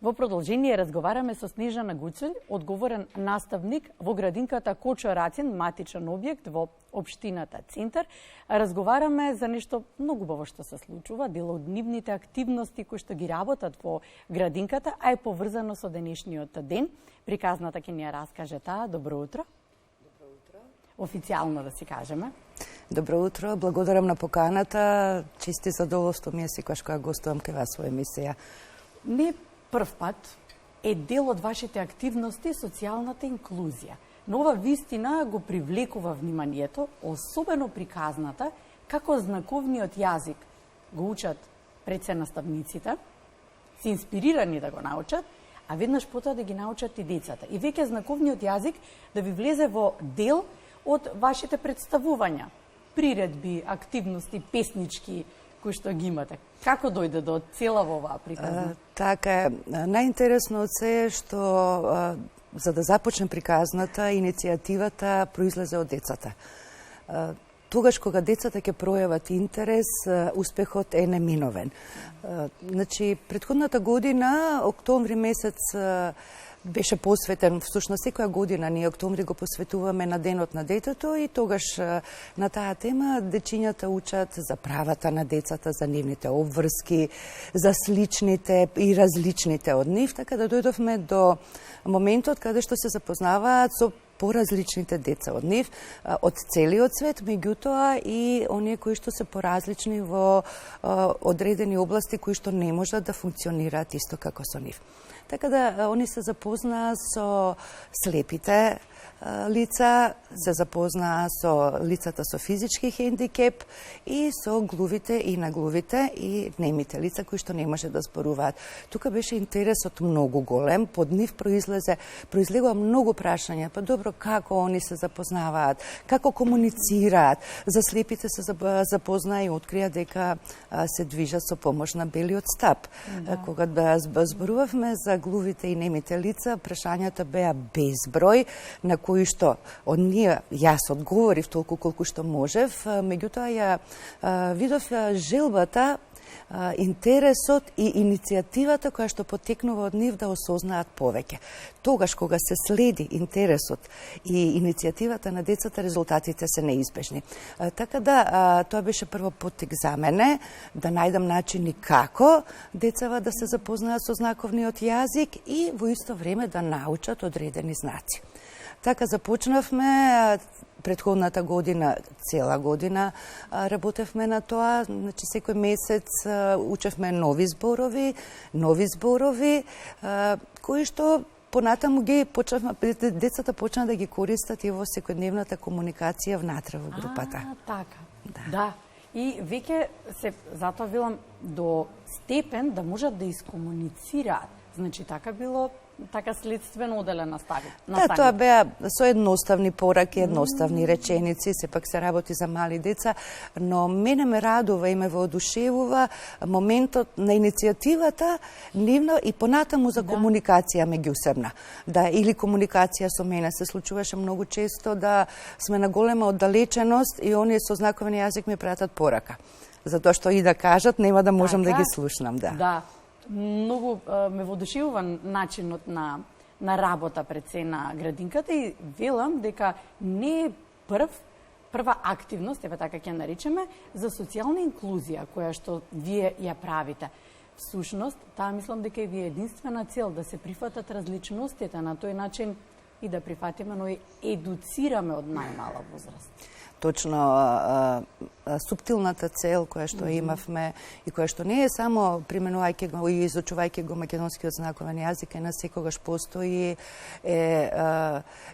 Во продолжение разговараме со Снежана Гуцуль, одговорен наставник во градинката Кочо Рацин, матичен објект во општината Центар. Разговараме за нешто многу убаво што се случува, дел од нивните активности кои што ги работат во градинката, а е поврзано со денешниот ден. Приказната ќе ни ја раскаже таа. Добро утро. Добро утро. Официјално да си кажеме. Добро утро, благодарам на поканата. Чисти задоволство ми е секогаш кога гостувам кај вас во емисија. Не прв пат е дел од вашите активности социјалната инклузија. Но ова вистина го привлекува вниманието, особено приказната, како знаковниот јазик го учат пред се наставниците, се инспирирани да го научат, а веднаш потоа да ги научат и децата. И веќе знаковниот јазик да ви влезе во дел од вашите представувања, приредби, активности, песнички, кои што ги имате. Како дојде до цела во оваа приказна? Така е. Најинтересно од се е што за да започне приказната, иницијативата произлезе од децата. Тогаш кога децата ќе пројават интерес, успехот е неминовен. Значи, претходната година, октомври месец, беше посветен, всушност секоја година ние октомври го посветуваме на Денот на детето и тогаш на таа тема дечињата учат за правата на децата, за нивните обврски, за сличните и различните од нив, така да дојдовме до моментот каде што се запознаваат со поразличните деца од нив, од целиот свет, меѓутоа и оние кои што се поразлични во одредени области кои што не можат да функционираат исто како со нив. Така да, они се запознаа со слепите лица, се запознаа со лицата со физички хендикеп и со глувите и наглувите и немите лица кои што не може да зборуваат. Тука беше интересот многу голем, под нив произлегува многу прашања. Па добро, како они се запознаваат, како комуницираат. За слепите се запознаа и открија дека се движат со помош на белиот стап. Да. Кога зборувавме за глувите и немите лица, прашањата беа безброј, на кои што од ние јас одговорив толку колку што можев, меѓутоа ја видов желбата, интересот и иницијативата која што потекнува од нив да осознаат повеќе. Тогаш кога се следи интересот и иницијативата на децата, резултатите се неизбежни. Така да, тоа беше прво поттик за мене, да најдам начини како децава да се запознаат со знаковниот јазик и во исто време да научат одредени знаци. Така започнавме претходната година, цела година работевме на тоа, значи секој месец учевме нови зборови, кои што понатаму ги почнавме, децата почна да ги користат и во секојдневната комуникација внатре во групата. Така. Да. И веќе се, затоа велам, до степен да можат да искомуницираат. Значи, така било, така следствено оделен наставник. Да, тоа беа со едноставни пораки, едноставни реченици, сепак се работи за мали деца, но мене ме радува и ме воодушевува моментот на иницијативата нивна и понатаму за комуникација меѓусебна. Да, или комуникација со мене се случуваше многу често да сме на голема оддалеченост и оние со знаковен јазик ми пратат порака. Затоа што и да кажат, нема да можам да ги слушнам, да. Да. Многу ме воодушевува начинот на работа пред се на градинката и велам дека не е прва активност, еве така ќе наречеме, за социјална инклузија која што вие ја правите. Всушност, таа мислам дека ви е единствена цел да се прифатат различностите на тој начин и да прифатиме, но и едуцираме од најмала возраст. Точно суптилната цел која што имавме и која што не е само применувајќи го и изучувајќи го македонскиот знаковен јазик, на секогаш постои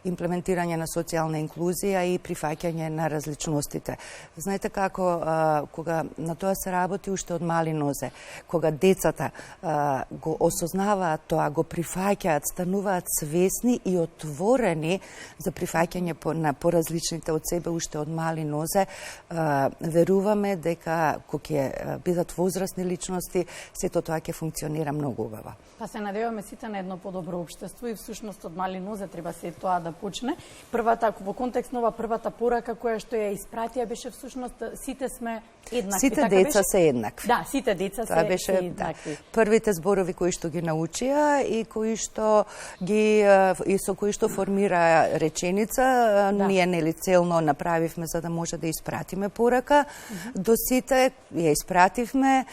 имплементирање на социјална инклузија и прифаќање на различностите. Знаете како, кога на тоа се работи уште од мали нозе, кога децата го осознаваат тоа, го прифаќаат, стануваат свесни и отворени за прифаќање на поразличните од себе уште од мали нозе, веруваме дека кога ќе бидат возрастни личности, сето тоа ќе функционира многу убаво. Па се надеваме сите на едно подобро општество и всушност од мали нозе треба се тоа да почне. Првата, во контекст на првата порака која што ја испратија беше всушност сите сме еднакви. Сите така деца беше? се еднакви. Да, сите деца Тоа се беше еднакви. Првите зборови кои што ги научија и кои што со кои што формира реченица, ние нели целно направивме за да може да испратиме порака. До сите ја испративме,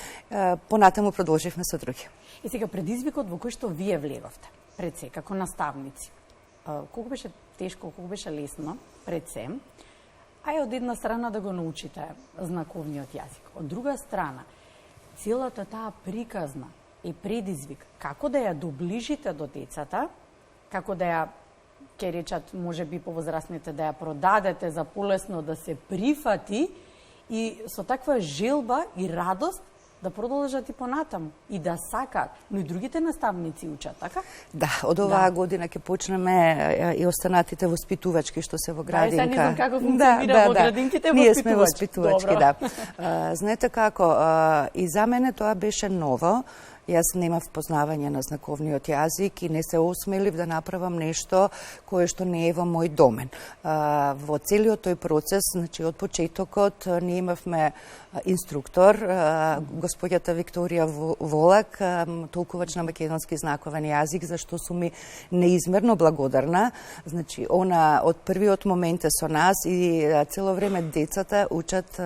понатаму продолживме со други. И сега предизвикот во кој што вие влеговте пред се како наставници. Колку беше тешко, колку беше лесно пред се, а од една страна да го научите знаковниот јазик. Од друга страна, целата таа приказна е предизвик како да ја доближите до децата, како да ја, ќе речат, може би повозрастните, да ја продадете за полесно да се прифати и со таква желба и радост да продолжат и понатаму и да сакаат, но и другите наставници учат, така? Да, од оваа година ќе почнеме и останатите воспитувачки што се во градинка. Да, не знам како функционира во градинките воспитувачки. Ние сме воспитувачки, да. Знаете како, и за мене тоа беше ново. Јас немав познавање на знаковниот јазик и не се осмелив да направам нешто кое што не е во мој домен. Во целиот тој процес, значи од почетокот, ние имавме инструктор, господјата Викторија Волак, толкувач на македонски знаковен јазик, за што сум ми неизмерно благодарна. Значи, она од првиот момент е со нас и цело време децата учат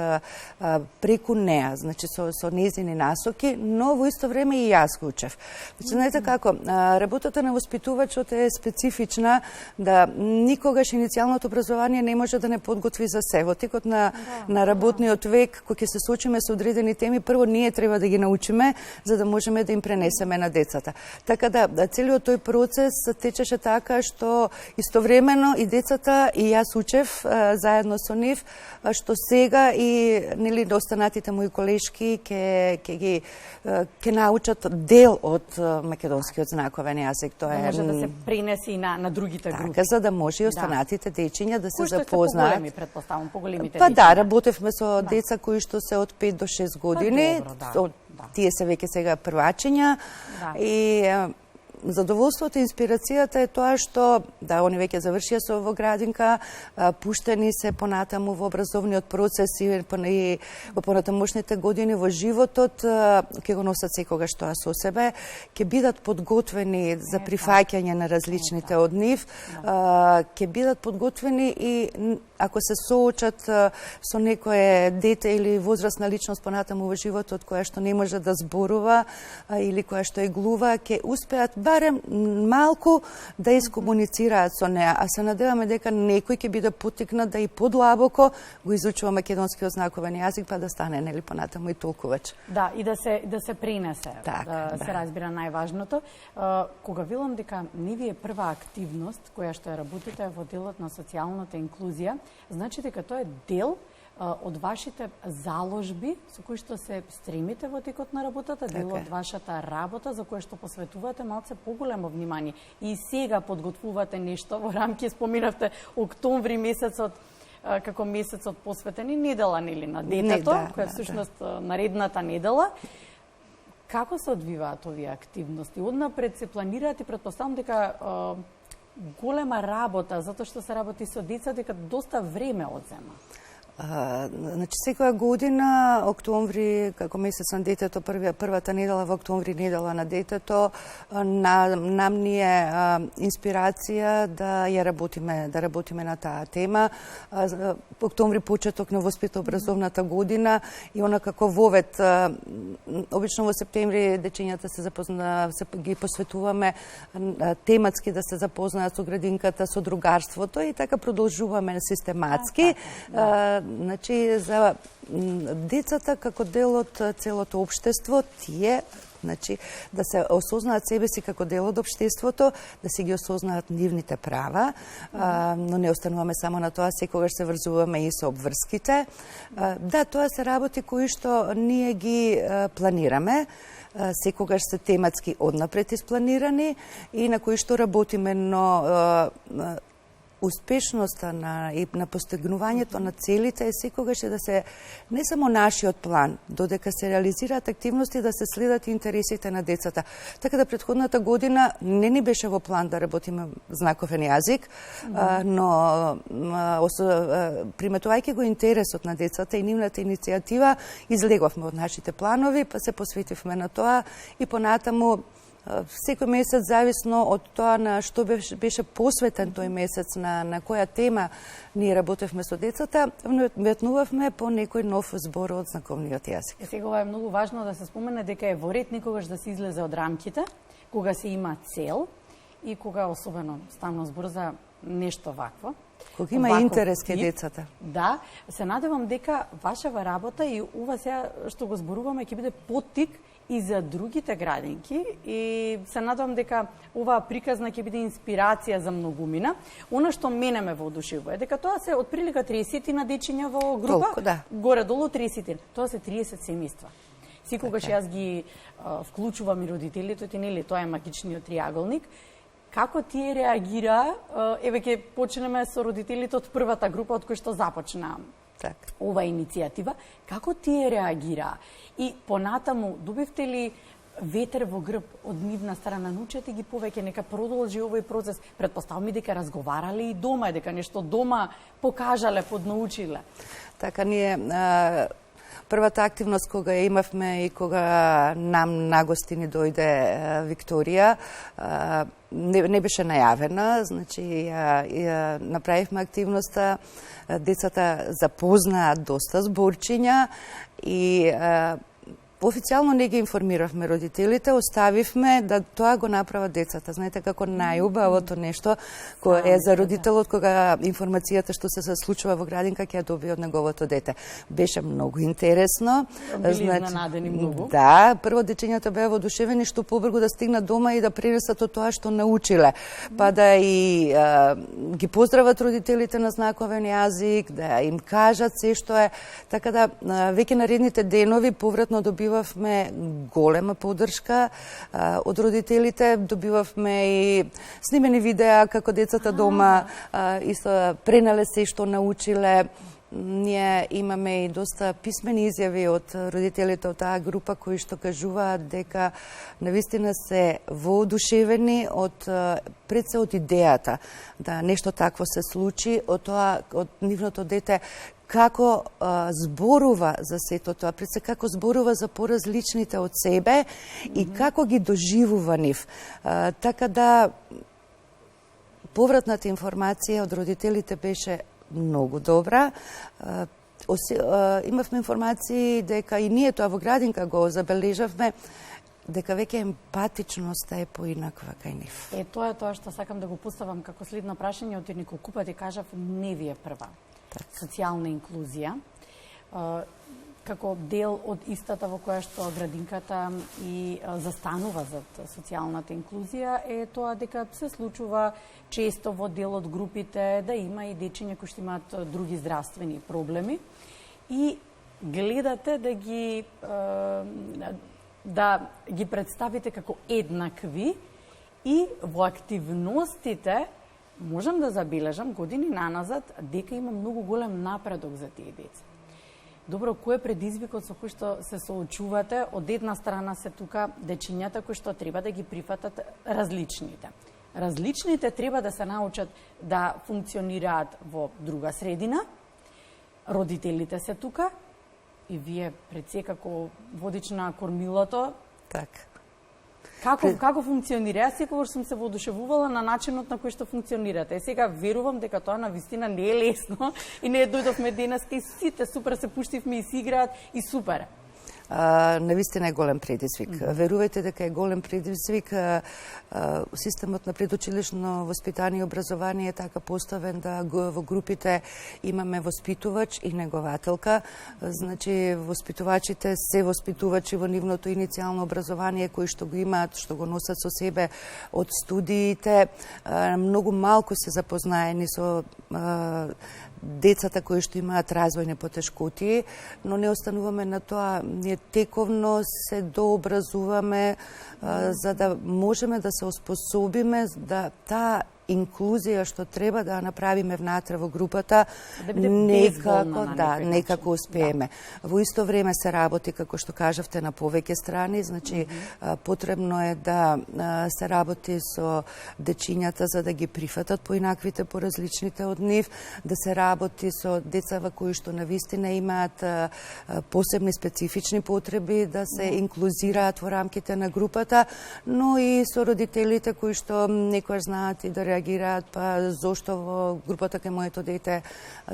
преку неа, значи со незини насоки, но во исто време и јас го учев. Значи, знаете како, работата на воспитувачот е специфична, да никогаш иницијалното образование не може да не подготви за се. Во текот на работниот век, кој ќе се соочиме со одредени теми, прво ние треба да ги научиме, за да можеме да им пренесеме на децата. Така да, целиот тој процес течеше така што истовремено и децата и јас учев заедно со нив, што сега и нели останатите мои колешки ќе научат дел од македонскиот знаковен јазик. Тоа е може да се пренеси и на другите групи. Така, за да може и останатите дечиња да се запознаат. Поголеми, предпоставам, поголемите па да, работевме со деца кои што се од 5 до 6 години. Добро, Тие се веќе сега првачиња и задоволството и инспирацијата е тоа што, да, они веќе завршија со во градинка, пуштени се понатаму во образовниот процес и во понатамошните години во животот, ќе го носат секогаш тоа со себе, ќе бидат подготвени за прифаќање на различните од нив, ќе бидат подготвени и ако се соочат со некое дете или возрастна личност понатаму во животот која што не може да зборува или која што е глува, ќе успеат барем малку да искомуницираат со неа, а се надеваме дека некој ќе биде поттикнат да и подлабоко го изучува македонскиот знаковен јазик, па да стане нели понатаму и толкувач. Да, и да се пренесе, се разбира најважното. Кога велам дека не ви е прва активност која што ја работите во делот на социјалната инклузија, значи дека тоа е дел од вашите заложби со кои што се стремите во текот на работата, дел од вашата работа за која што посветувате малце поголемо внимание. И сега подготвувате нешто во рамки, споминавте октомври месецот како месецот посветен и недела нели на детето, која е всушност наредната недела. Како се одвиваат овие активности? Однапред се планираат и предпоставам дека голема работа, затоа што се работи со деца, дека доста време одзема. Значи, секоја година, октомври, како месец на детето, првата недела во октомври, недела на детето, нам ни е инспирација да ја работиме на таа тема. Октомври почеток на воспитно-образовната година и она како вовет, обично во септември дечињата ги посветуваме тематски да се запознаат со градинката, со другарството и така продолжуваме систематски. Значи, за децата како дел од целото општество, тие, значи, да се осознаат себе си како дел од општеството, да си ги осознаат нивните права, но не остануваме само на тоа, секогаш се врзуваме и со обврските. Да, тоа се работи кои што ние ги планираме, секогаш се тематски однапред испланирани и на кои што работиме, но успешноста и на постигнувањето на целите е секогаш да се не само нашиот план, додека се реализираат активности да се следат интересите на децата. Така да претходната година не ни беше во план да работиме знаковен јазик, но приметувајќи го интересот на децата и нивната иницијатива, излеговме од нашите планови, па се посветивме на тоа и понатаму секој месец, зависно од тоа на што беше посветен тој месец, на која тема ние работевме со децата, ветнувавме по некој нов збор од знаковниот јазик. Сега е многу важно да се спомене дека е во ред никогаш да се излезе од рамките, кога се има цел и кога особено станува збор за нешто вакво. Кога има интерес кај децата. Да, се надевам дека вашава работа и ова сега што го зборуваме ќе биде поттик и за другите градинки и се надевам дека оваа приказна ќе биде инспирација за многумина. Она што мене ме воодушевува е дека тоа се отприлика 30 на дечиња во група, толку, да. Горе-долу 30. Тоа се 30 семејства. Секогаш јас ги вклучувам и родителите, нели тоа е магичниот триаголник. Како тие реагира? Еве ќе почнеме со родителите од првата група од кој што започна ова иницијатива. Како тие реагира? И понатаму, добивте ли ветер во грб од нивна страна? Научете ги повеќе, нека продолжи овој процес. Претпоставам и дека разговарале и дома, дека нешто дома покажале, поднаучиле. Така, ние првата активност кога ја имавме и кога нам на гости ни дојде Викторија, не беше најавена, значи ја направивме активноста, децата запознаат доста зборчиња и официјално не ги информиравме родителите, оставивме да тоа го направат децата. Знаете како најубавото нешто кое е за родителот кога информацијата што се случува во градинка ќе ја добие од неговото дете. Беше многу интересно. Били изненадени многу. Да, прво дечињата беа воодушевени што побрзо да стигнат дома и да пренесат од тоа што научиле. Па да и ги поздрават родителите на знаковен јазик, да им кажат се што е. Така да веќе наредните денови повратно добивавме голема поддршка од родителите, добивавме и снимени видеа како децата дома исто пренале се што научиле. Ние имаме и доста писмени изјави од родителите од таа група кои што кажуваат дека навистина се воодушевени од пред се од идејата да нешто такво се случи, од тоа од нивното дете како зборува за сето тоа, пред се како зборува за поразличните од себе и како ги доживува нив. Така да повратната информација од родителите беше многу добра. Имавме информации дека и ние тоа во градинка го забележавме, дека веќе емпатичноста е поинаква кај нив. Тоа е тоа што сакам да го поставам како следно прашање, од неколку пати кажав, не ви е прва. Социјална инклузија, како дел од истата во која што градинката и застанува за социјалната инклузија, е тоа дека се случува често во дел од групите да има и дечиња кои што имаат други здравствени проблеми и гледате да ги представите како еднакви и во активностите можам да забележам години наназад дека има многу голем напредок за тие деца. Добро, кој е предизвикот со кој што се соочувате? Од една страна се тука дечињата кои што треба да ги прифатат различните. Различните треба да се научат да функционираат во друга средина. Родителите се тука и вие пред се како водич на кормилото. Така. Како функционира? Јас секогаш сум се воодушевувала на начинот на кој што функционирате. Сега верувам дека тоа навистина не е лесно и не дојдовме денеска и сите супер се пуштивме и си играат и супер. Навистина е голем предизвик. Верувајте дека е голем предизвик. Системот на предучилишно воспитание и образование е така поставен да во групите имаме воспитувач и негователка. Значи, воспитувачите се воспитувачи во нивното иницијално образование кои што го имаат, што го носат со себе од студиите. Многу малку се запознаени со децата кои што имаат развојни потешкоти, но не остануваме на тоа. Ние тековно се дообразуваме за да можеме да се оспособиме да таа инклузија што треба да направиме внатре во групата, да биде безболна на некако успееме. Да. Во исто време се работи, како што кажавте, на повеќе страни, значи потребно е да се работи со дечињата за да ги прифатат поинаквите, поразличните од нив, да се работи со децава кои што навистина имаат посебни специфични потреби, да се инклузираат во рамките на групата, но и со родителите кои што некојаш знаат и да реагираат, па зошто во групата кај моето дете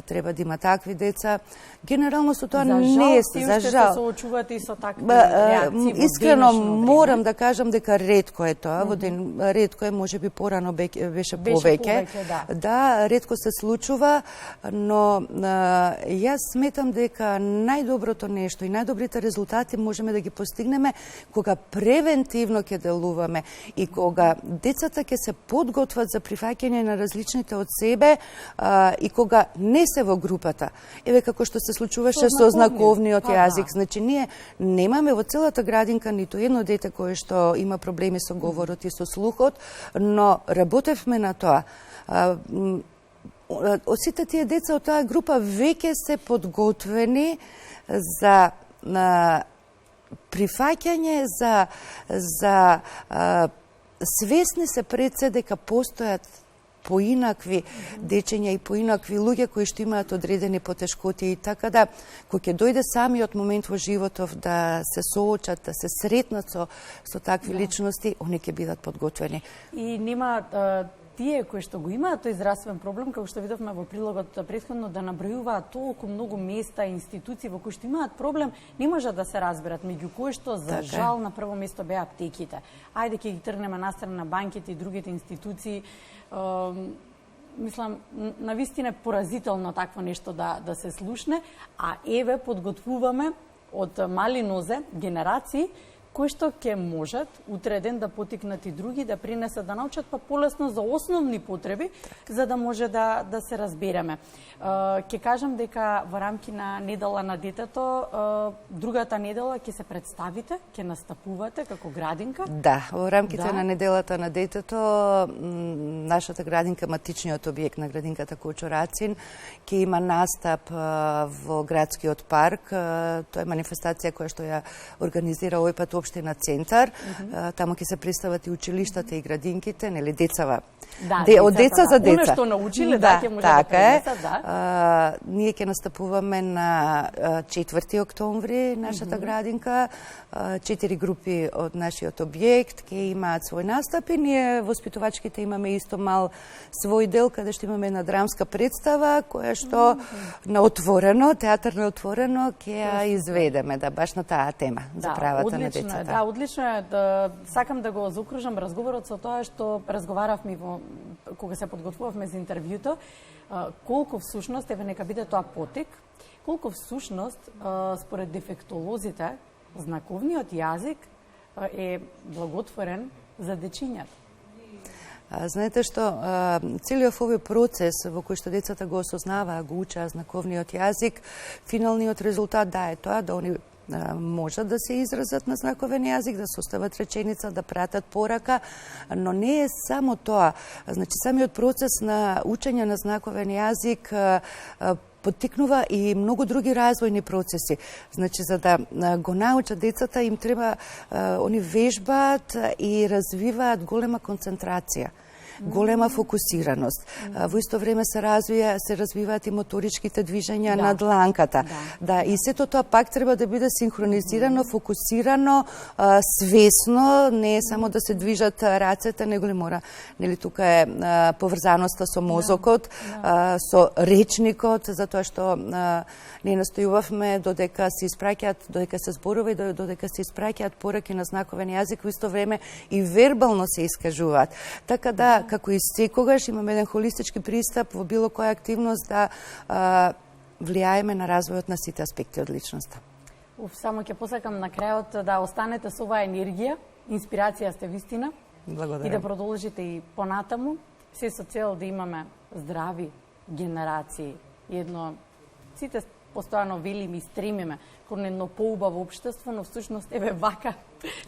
треба да има такви деца. Генерално со тоа не е за жал. Се соочувате и со такви реакции. Искрено морам да кажам дека ретко е тоа, во ден ретко е, можеби порано беше повеќе. Да, ретко се случува, но јас сметам дека најдоброто нешто и најдобрите резултати можеме да ги постигнеме кога превентивно ќе делуваме и кога децата ќе се подготват за прифаќање на различните од себе и кога не се во групата. Еве како што се случуваше со знаковниот јазик. Значи ние немаме во целата градинка ниту едно дете кое што има проблеми со говорот и со слухот, но работевме на тоа. Сите тие деца од таа група веќе се подготвени за прифаќање, за свесни се пред се дека постојат поинакви дечења и поинакви луѓе кои што имаат одредени потешкоти, и така да кога ќе дојде самиот момент во животов да се соочат, да се сретнат со такви личности, они ќе бидат подготвени. И нема тие кои што го имаат тој здравствен проблем, како што видовме во прилогот претходно, да набројуваат толку многу места и институции во кои што имаат проблем, не можат да се разберат, меѓу кои што за жал на прво место беа аптеките. Ајде ќе ги тргнеме настрана на банките и другите институции. Мислам, навистина е поразително такво нешто да се слушне, а еве подготвуваме од мали нозе генерации кои што ќе можат утре ден да потикнат и други, да принесат, да научат па полесно за основни потреби, за да може да се разбереме. Ќе кажам дека во рамки на недела на детето, другата недела ќе се представите, ќе настапувате како градинка? Да, во рамките на неделата на детето, нашата градинка, матичниот објект на градинката Кочо Рацин, ќе има настап во градскиот парк. Тоа е манифестација која што ја организира овој пат Општина Центар. Таму ќе се представат и училиштата и градинките, нели децава. Од деца за деца. Оно што научиле, ќе може да пренесат, да. Ние ќе настапуваме на 4 октомври нашата градинка. 4 групи од нашиот објект ќе имаат свој настап и ние воспитувачките имаме исто мал свој дел каде што имаме една драмска представа која што на отворено, театар на отворено ќе ја изведеме, баш на таа тема за правата на децата. Да, одлично е. Сакам да го заокружам разговорот со тоа што разговаравме кога се подготвувавме за интервјуто, колку всушност, еве нека биде тоа потек, колку всушност според дефектолозите знаковниот јазик е благотворен за дечињата. Знаете што, целиот овој процес во кој што децата го осознаваа, го учеа знаковниот јазик, финалниот резултат е тоа да они можат да се изразат на знаковен јазик, да состават реченица, да пратат порака, но не е само тоа. Значи, самиот процес на учење на знаковен јазик поттикнува и многу други развојни процеси. Значи, за да го научат децата, им треба, они вежбаат и развиваат голема концентрација, голема фокусираност. Во исто време се развиваат и моторичките движења на дланката. И сето тоа пак треба да биде синхронизирано, фокусирано, свесно, не е само да се движат рацете, него ли мора, нели тука е поврзаноста со мозокот, со речникот, затоа што не настојувавме додека се испраќаат, додека се зборува и додека се испраќаат пораки на знаковен јазик, во исто време и вербално се искажуваат. Така да, како и секогаш, имаме еден холистички пристап во било која активност да влијаеме на развојот на сите аспекти од личноста. Само ќе посакам на крајот да останете со оваа енергија, инспирација сте вистина. Благодарам. И да продолжите и понатаму, се со цел да имаме здрави генерации. Сите постојано велиме и стремиме кон едно поубаво општество, но всушност еве вака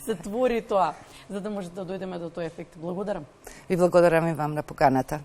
се твори тоа, за да може да дојдеме до тој ефект. Благодарам. Ви благодарам и вам на поканата.